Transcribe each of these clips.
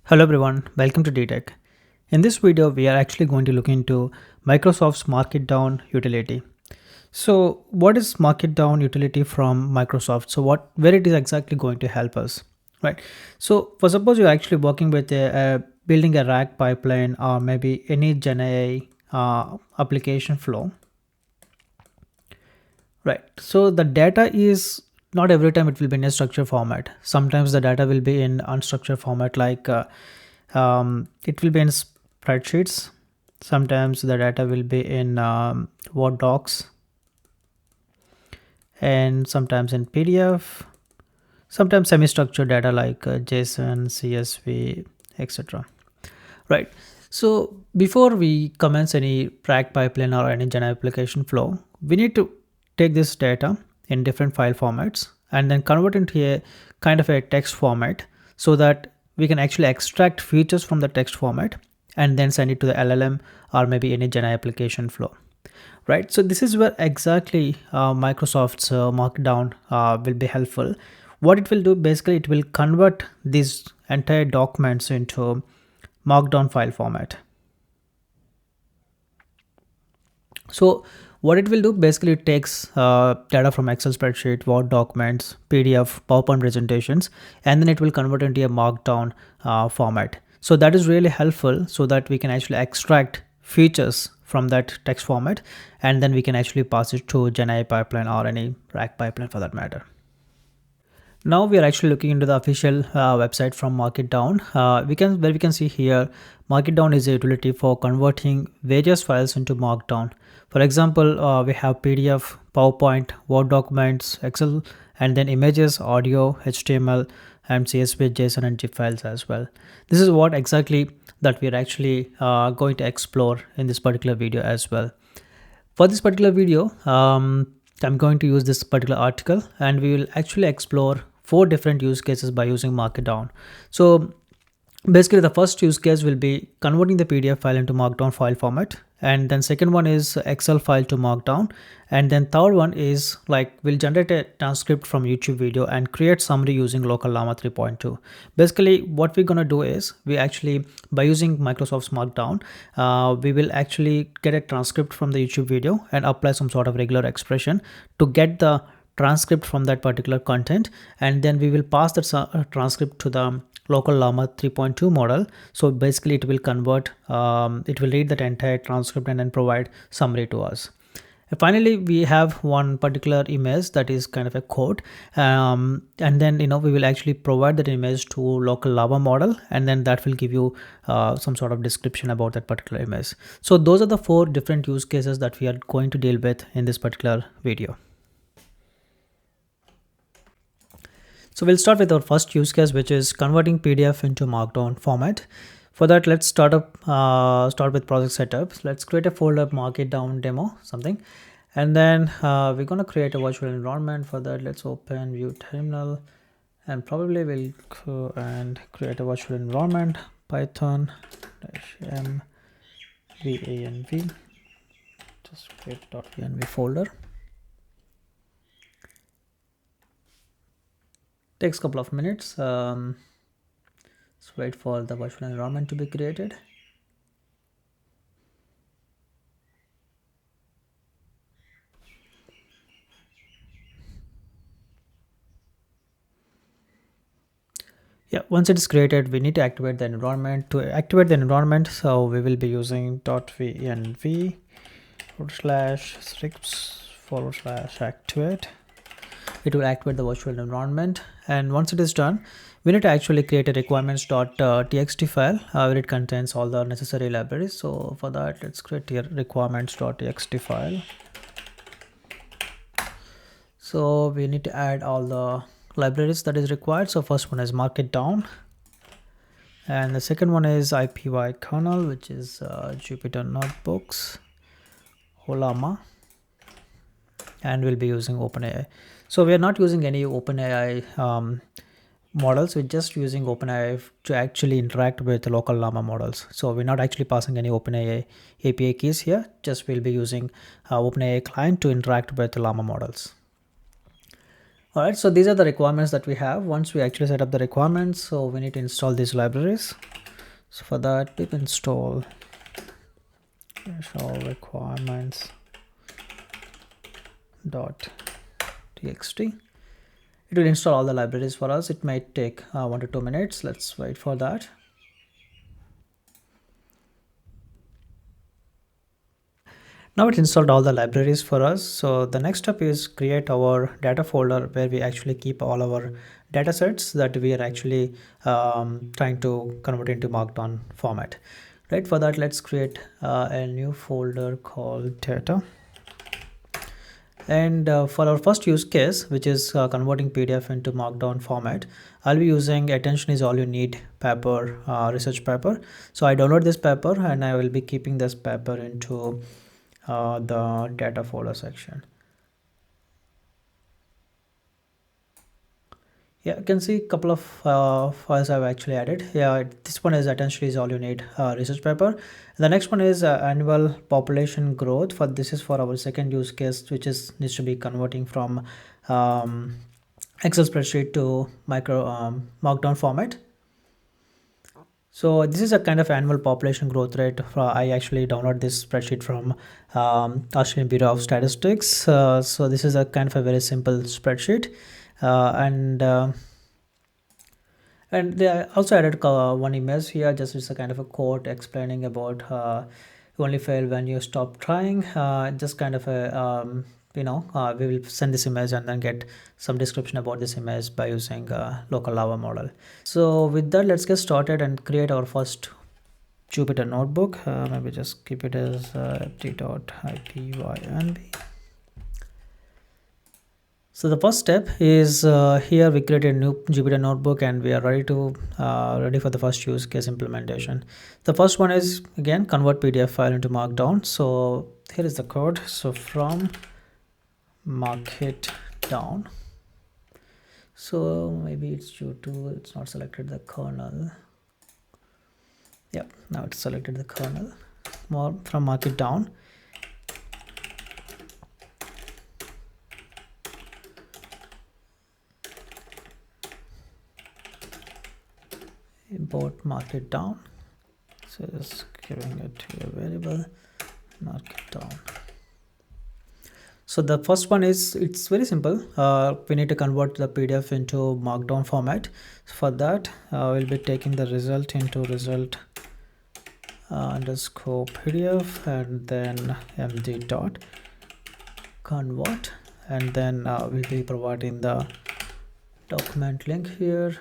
Hello everyone, welcome to DTech. In this video, we are actually going to look into Microsoft's Markitdown utility. So what is Markitdown utility from Microsoft? So where it is exactly going to help us, right? So for suppose you're actually working with building a RAG pipeline or maybe any GenAI application flow, right? So the data is not every time it will be in a structured format. Sometimes the data will be in unstructured format like it will be in spreadsheets. Sometimes the data will be in Word docs, and sometimes in PDF, sometimes semi-structured data like JSON, CSV, etc. Right. So before we commence any RAG pipeline or any Gen application flow, we need to take this data in different file formats and then convert into a kind of a text format so that we can actually extract features from the text format and then send it to the LLM or maybe any Gen application flow. Right. So this is where exactly Microsoft's Markdown will be helpful. What it will do, basically, it will convert these entire documents into Markdown file format. So what it will do, basically it takes data from Excel spreadsheet, Word documents, PDF, PowerPoint presentations, and then it will convert into a Markdown format. So that is really helpful so that we can actually extract features from that text format, and then we can actually pass it to GenAI pipeline or any RAG pipeline for that matter. Now we are actually looking into the official website from Markitdown. Where we can see here, Markitdown is a utility for converting various files into Markdown. For example, we have PDF, PowerPoint, Word documents, Excel, and then images, audio, HTML, and CSV, JSON, and zip files as well. This is what exactly that we are actually going to explore in this particular video as well. For this particular video, I'm going to use this particular article, and we will actually explore 4 different use cases by using Markdown. So basically the first use case will be converting the PDF file into Markdown file format, and then second one is Excel file to Markdown, and then third one is like we'll generate a transcript from YouTube video and create summary using local llama 3.2. Basically what we're gonna do is we actually, by using Microsoft's Markdown, we will actually get a transcript from the YouTube video and apply some sort of regular expression to get the transcript from that particular content, and then we will pass that transcript to the local llama 3.2 model. So basically it will convert, it will read that entire transcript and then provide summary to us. And finally, we have one particular image that is kind of a code, and then we will actually provide that image to local llama model, and then that will give you some sort of description about that particular image. So those are the 4 different use cases that we are going to deal with in this particular video. So we'll start with our first use case, which is converting PDF into Markdown format. For that, let's start with project setup. Let's create a folder, Markdown demo something, and then we're gonna create a virtual environment. For that, let's open view terminal, and probably we'll go and create a virtual environment, Python -mvanv, just create .vanv folder. Takes a couple of minutes. Let's wait for the virtual environment to be created. Yeah, once it is created, we need to activate the environment. To activate the environment, so we will be using .vanv /scripts/activate. It will activate the virtual environment, and once it is done, we need to actually create a requirements.txt file where it contains all the necessary libraries. So for that, let's create here requirements.txt file. So we need to add all the libraries that is required. So first one is Markitdown, and the second one is IPY kernel, which is Jupyter notebooks, LLAMA, and we'll be using OpenAI. So we are not using any OpenAI models. We're just using OpenAI to actually interact with local llama models. So we're not actually passing any OpenAI API keys here. Just we'll be using OpenAI client to interact with the llama models. All right, so these are the requirements that we have. Once we actually set up the requirements, so we need to install these libraries. So for that, pip install show requirements dot txt. It will install all the libraries for us. It might take 1 to 2 minutes. Let's wait for that. Now it installed all the libraries for us. So the next step is create our data folder where we actually keep all our data sets that we are actually trying to convert into Markdown format. Right, for that, let's create a new folder called data. And for our first use case, which is converting PDF into Markdown format, I'll be using attention is all you need paper, research paper. So I download this paper and I will be keeping this paper into the data folder section. Yeah, you can see a couple of files I've actually added. Yeah, this one is attention is all you need research paper. The next one is annual population growth. For this is for our second use case, which is needs to be converting from Excel spreadsheet to Markdown format. So this is a kind of annual population growth rate. I actually download this spreadsheet from Australian Bureau of Statistics. So this is a kind of a very simple spreadsheet, and they also added one image here. Just it's a kind of a quote explaining about you only fail when you stop trying. Just kind of a we will send this image and then get some description about this image by using local lava model. So with that, let's get started and create our first Jupyter notebook. Maybe just keep it as ft.ipynb. So the first step is here we created a new Jupyter notebook and we are ready for the first use case implementation. The first one is again convert PDF file into Markdown. So here is the code. So from Markitdown. So maybe it's due to it's not selected the kernel. Yeah, now it's selected the kernel. More from Markitdown. Import Markitdown. So just giving it to a variable Markitdown. So the first one is, it's very simple. We need to convert the PDF into Markdown format. So for that, we'll be taking the result into result underscore PDF and then md dot convert, and then we'll be providing the document link here.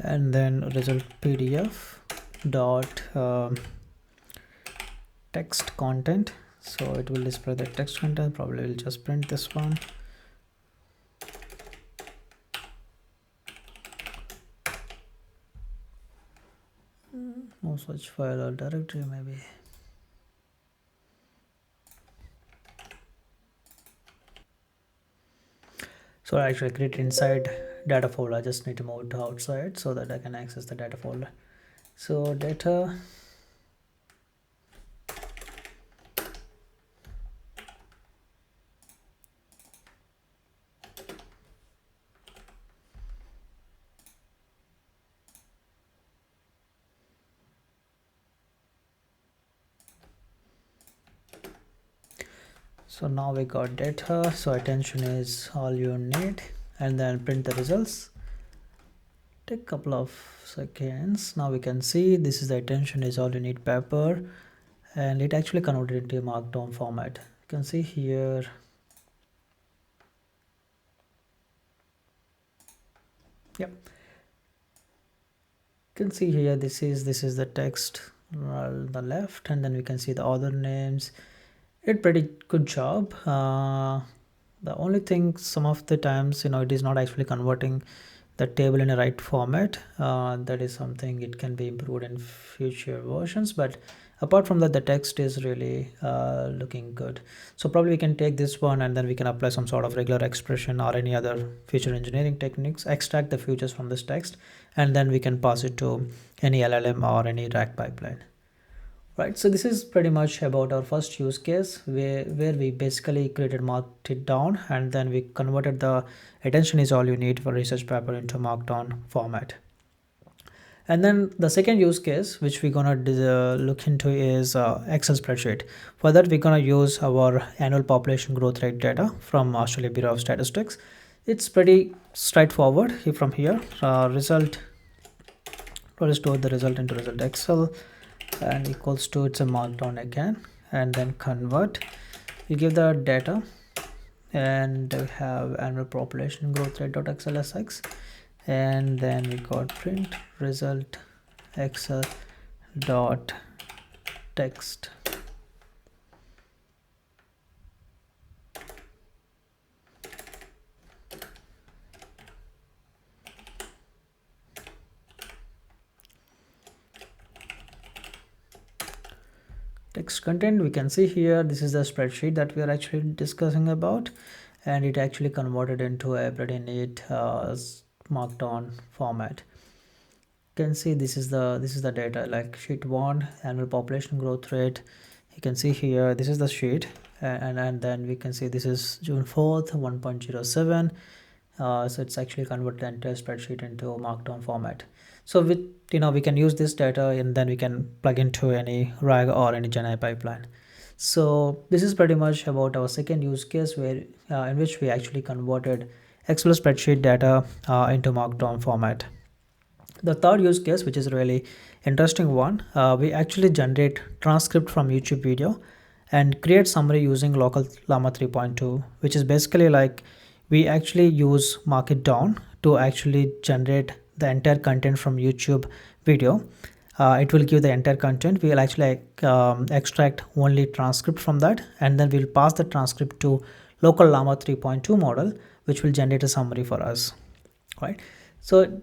And then result PDF dot text content. So it will display the text content. Probably will just print this one. No such file or directory maybe. So I actually create inside data folder. I just need to move it outside so that I can access the data folder. So data, so now we got data. So attention is all you need, and then print the results. Take a couple of seconds. Now we can see this is the attention is all you need paper, and it actually converted into a Markdown format. You can see here. Yep. You can see here this is the text on the left, and then we can see the other names. It pretty good job. The only thing, some of the times it is not actually converting the table in a right format. That is something it can be improved in future versions, but Apart from that, the text is really looking good. So probably we can take this one and then we can apply some sort of regular expression or any other feature engineering techniques, extract the features from this text, and then we can pass it to any LLM or any RAG pipeline. Right, so this is pretty much about our first use case where we basically created Markdown and then we converted the attention is all you need for research paper into Markdown format. And then the second use case which we're gonna look into is Excel spreadsheet. For that, we're gonna use our annual population growth rate data from Australia Bureau of Statistics. It's pretty straightforward. From here, result, we'll store the result into result Excel and equals to, it's a Markdown again, and then convert. We give the data and we have annual population growth rate dot xlsx, and then we got print result excel dot text. Text content, we can see here, this is the spreadsheet that we are actually discussing about, and it actually converted into a pretty neat Markdown format. You can see this is the data, like sheet 1 annual population growth rate. You can see here this is the sheet, and then we can see this is June 4th 1.07. So it's actually converted the entire spreadsheet into Markdown format. So with we can use this data and then we can plug into any RAG or any GenAI pipeline. So this is pretty much about our second use case where in which we actually converted Excel spreadsheet data into Markdown format. The third use case, which is a really interesting one, we actually generate transcript from YouTube video and create summary using local llama 3.2, which is basically like we actually use Markitdown to actually generate the entire content from YouTube video. It will give the entire content. We will actually extract only transcript from that, and then we'll pass the transcript to local llama 3.2 model, which will generate a summary for us, right? So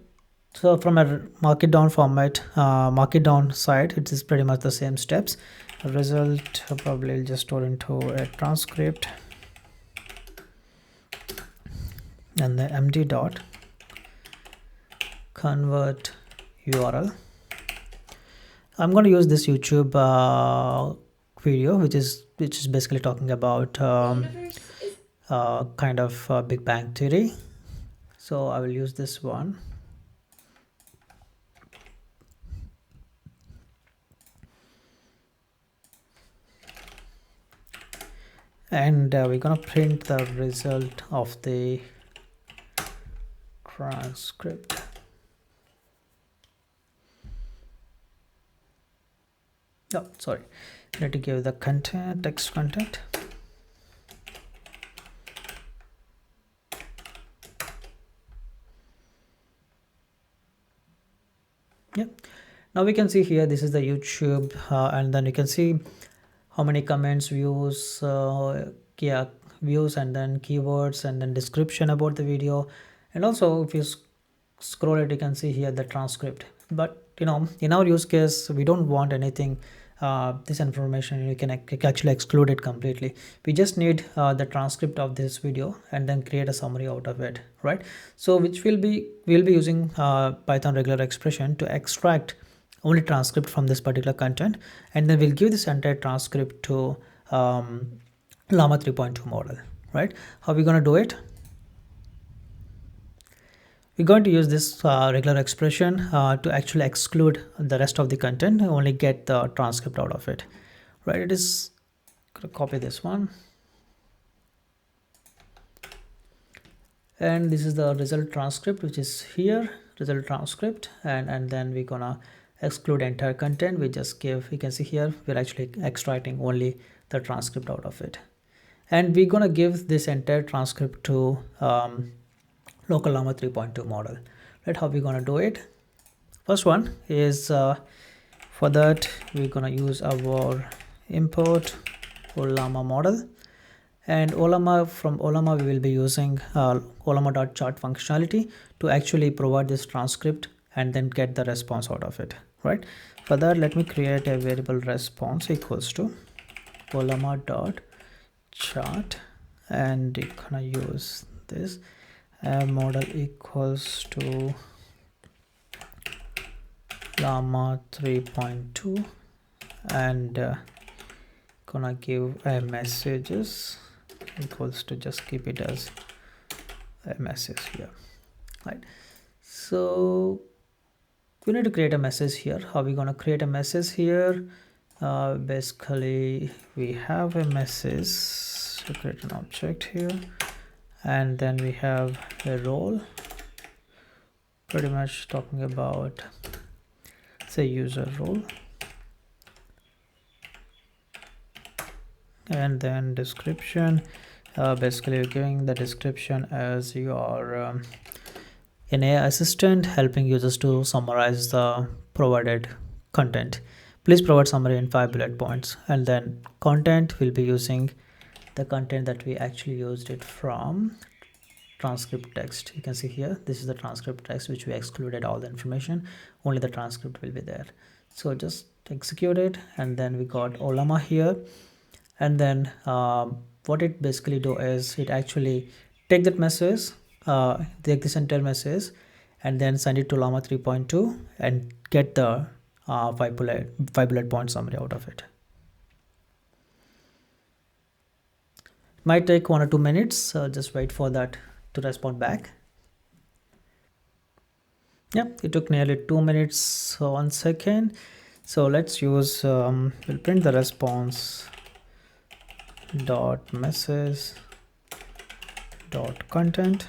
from a Markitdown format, Markitdown side, it is pretty much the same steps. Result probably will just store into a transcript and the empty dot convert URL. I'm going to use this YouTube video, which is basically talking about kind of Big Bang Theory. So I will use this one. And we're gonna print the result of the transcript. Oh, sorry, I need to give the content, text content. Yep. Now we can see here, this is the YouTube, and then you can see how many comments, views, views, and then keywords, and then description about the video. And also if you scroll it, you can see here the transcript. But in our use case, we don't want anything, this information, you can actually exclude it completely. We just need the transcript of this video and then create a summary out of it, right? So which we'll be using Python regular expression to extract only transcript from this particular content, and then we'll give this entire transcript to Llama 3.2 model, right? How are we going to do it? We're going to use this regular expression to actually exclude the rest of the content and only get the transcript out of it, right? It is going to copy this one, and this is the result transcript, which is here, result transcript, and then we're gonna exclude entire content. We just give, you can see here, we're actually extracting only the transcript out of it, and we're gonna give this entire transcript to local llama 3.2 model, right? How we gonna do it? First one is for that we're gonna use our import OLLAMA model, and from OLLAMA we will be using OLLAMA.chart functionality to actually provide this transcript and then get the response out of it, right? For that, let me create a variable response equals to LLAMA dot chart, and you're gonna use this model equals to llama 3.2, and gonna give a messages equals to, just keep it as a message here, right? So we need to create a message here. How are we gonna create a message here? Basically we have a message, so create an object here, and then we have a role, pretty much talking about, say, user role, and then description. Basically you're giving the description as your an AI assistant helping users to summarize the provided content. Please provide summary in 5 bullet points. And then content, will be using the content that we actually used it from transcript text. You can see here, this is the transcript text which we excluded all the information, only the transcript will be there. So just execute it, and then we got LLAMA here, and then what it basically do is it actually take that message, take this entire message, and then send it to llama 3.2 and get the 5 bullet point summary out of it. Might take 1 or 2 minutes, just wait for that to respond back. Yeah, it took nearly 2 minutes, so 1 second. So let's use we'll print the response dot message dot content.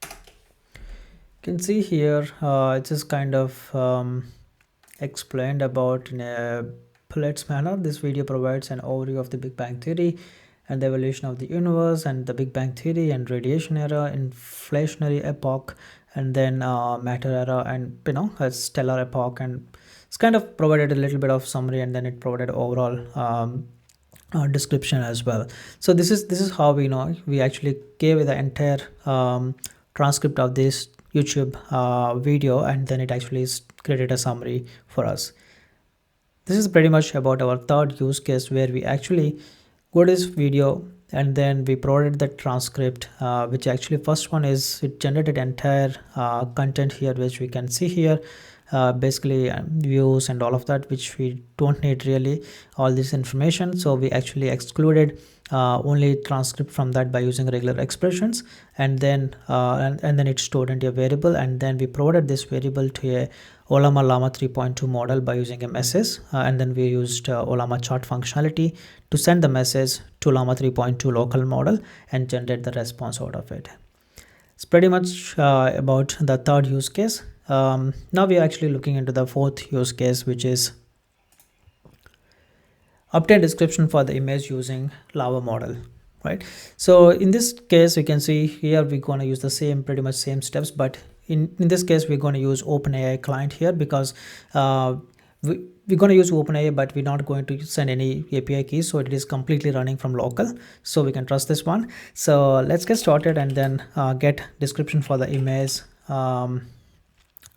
You can see here it's just kind of explained about in a bullets manner. This video provides an overview of the Big Bang Theory and the evolution of the universe, and the Big Bang Theory and radiation era, inflationary epoch, and then matter era, and a stellar epoch. And it's kind of provided a little bit of summary, and then it provided overall description as well. So this is how we actually gave the entire transcript of this YouTube video, and then it actually created a summary for us. This is pretty much about our third use case, where we actually go to this video and then we provided the transcript, which actually first one is it generated entire content here, which we can see here, basically views and all of that, which we don't need really all this information. So we actually excluded only transcript from that by using regular expressions, and then and then it's stored into a variable, and then we provided this variable to a LLAMA llama 3.2 model by using a message, and then we used LLAMA chart functionality to send the message to llama 3.2 local model and generate the response out of it. It's pretty much about the third use case. Now we are actually looking into the fourth use case, which is obtain description for the image using LLAVA model, right? So in this case, you can see here we're going to use the pretty much same steps, but in this case we're going to use OpenAI client here, because we're going to use OpenAI, but we're not going to send any API keys, so it is completely running from local, so we can trust this one. So let's get started and then get description for the image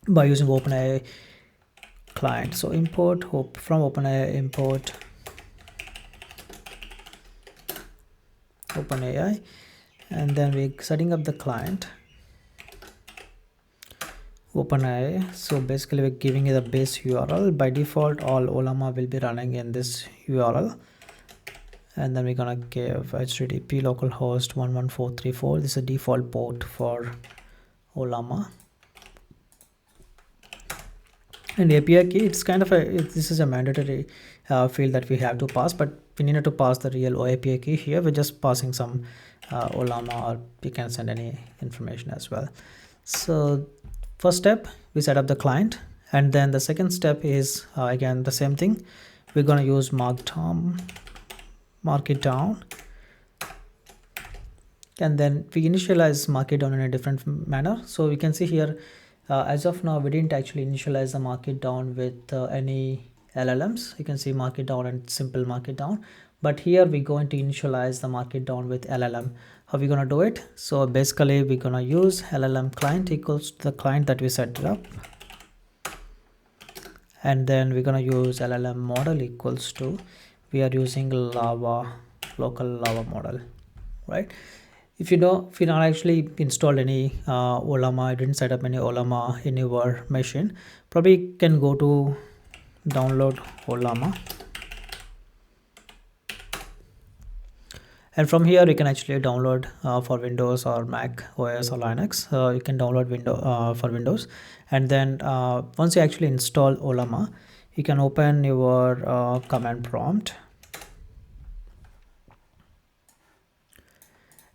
by using OpenAI client. So import from OpenAI, import OpenAI, and then we're setting up the client OpenAI. So basically we're giving it a base URL. By default, all LLAMA will be running in this URL, and then we're gonna give HTTP localhost 11434. This is a default port for LLAMA. And API key, it's kind of this is a mandatory field that we have to pass, but we need to pass the real API key here. We're just passing some LLAMA, or you can send any information as well. So first step, we set up the client, and then the second step is again the same thing. We're going to use Markdown, and then we initialize Markdown in a different manner. So we can see here, as of now, we didn't actually initialize the Markdown with any LLMs. You can see Markdown and simple Markdown, but here we're going to initialize the Markitdown with LLM. How are we going to do it? So basically we're going to use LLM client equals to the client that we set it up, and then we're going to use LLM model equals to, we are using lava, local lava model, right? If you not actually installed any LLAMA, didn't set up any LLAMA in your machine, probably can go to download LLAMA, and from here you can actually download for Windows or Mac OS or Linux. You can download for Windows, and then once you actually install LLAMA, you can open your command prompt,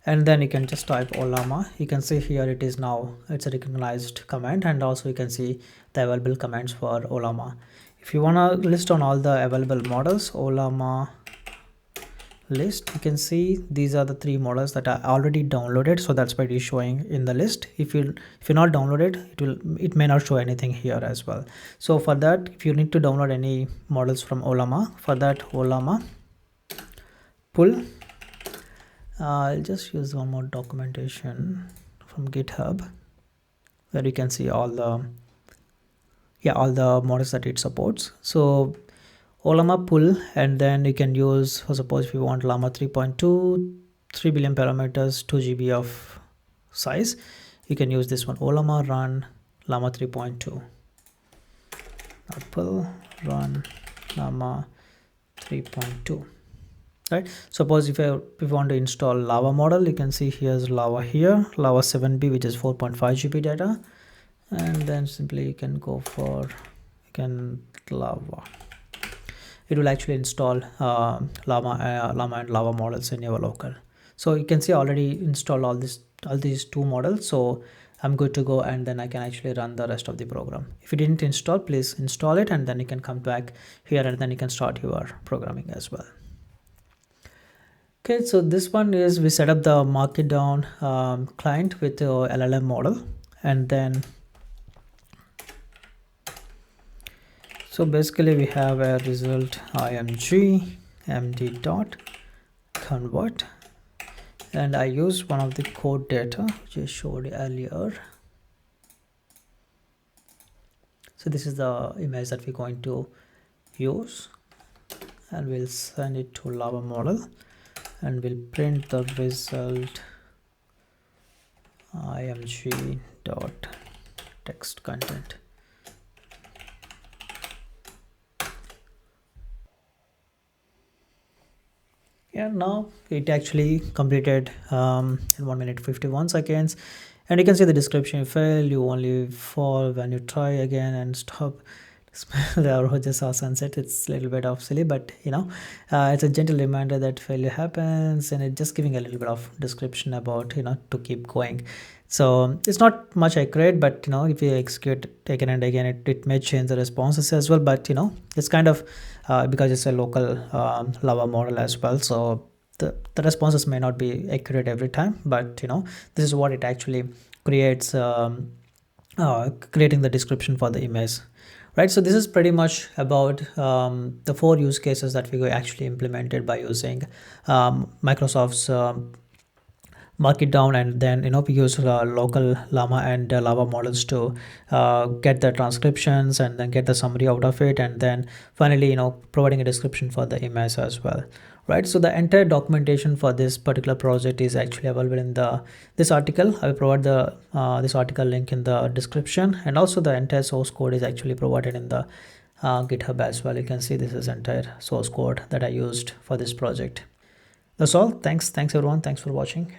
and then you can just type LLAMA. You can see here it is now, it's a recognized command, and also you can see the available commands for LLAMA. If you want to list on all the available models, LLAMA list, you can see these are the 3 models that are already downloaded, so that's why it is showing in the list. If you're not downloaded, it may not show anything here as well. So for that, if you need to download any models from LLAMA, for that LLAMA pull, I'll just use one more documentation from GitHub where you can see all the models that it supports. So LLAMA pull, and then you can use, for suppose if you want llama 3.2, 3 billion parameters, 2 GB of size, you can use this one, LLAMA run llama 3.2, pull run llama 3.2, right? Suppose if you want to install lava model, you can see here's lava here, lava 7b, which is 4.5 GB data, and then simply you can go for lava. It will actually install LLAMA and LLAVA models in your local. So you can see already installed all these 2 models. So I'm good to go, and then I can actually run the rest of the program. If you didn't install, please install it, and then you can come back here, and then you can start your programming as well. Okay, so this one is, we set up the Markdown client with the LLM model, and then so basically we have a result img md dot convert, and I use one of the code data which I showed earlier. So this is the image that we're going to use, and we'll send it to lava model, and we'll print the result img dot text content. Yeah, now it actually completed in 1 minute 51 seconds, and you can see the description: fail, you only fall when you try again and stop. The arrow just saw sunset. It's a little bit of silly, but it's a gentle reminder that failure happens, and it's just giving a little bit of description about to keep going. So it's not much accurate, but if you execute again and again, it may change the responses as well. But it's kind of because it's a local lava model as well, so the responses may not be accurate every time, but this is what it actually creates, creating the description for the image, right? So this is pretty much about the 4 use cases that we actually implemented by using Microsoft's Markitdown, and then we use local llama and lava models to get the transcriptions and then get the summary out of it, and then finally providing a description for the image as well, right? So the entire documentation for this particular project is actually available in this article. I will provide the this article link in the description, and also the entire source code is actually provided in the GitHub as well. You can see this is entire source code that I used for this project. That's all. Thanks everyone. Thanks for watching.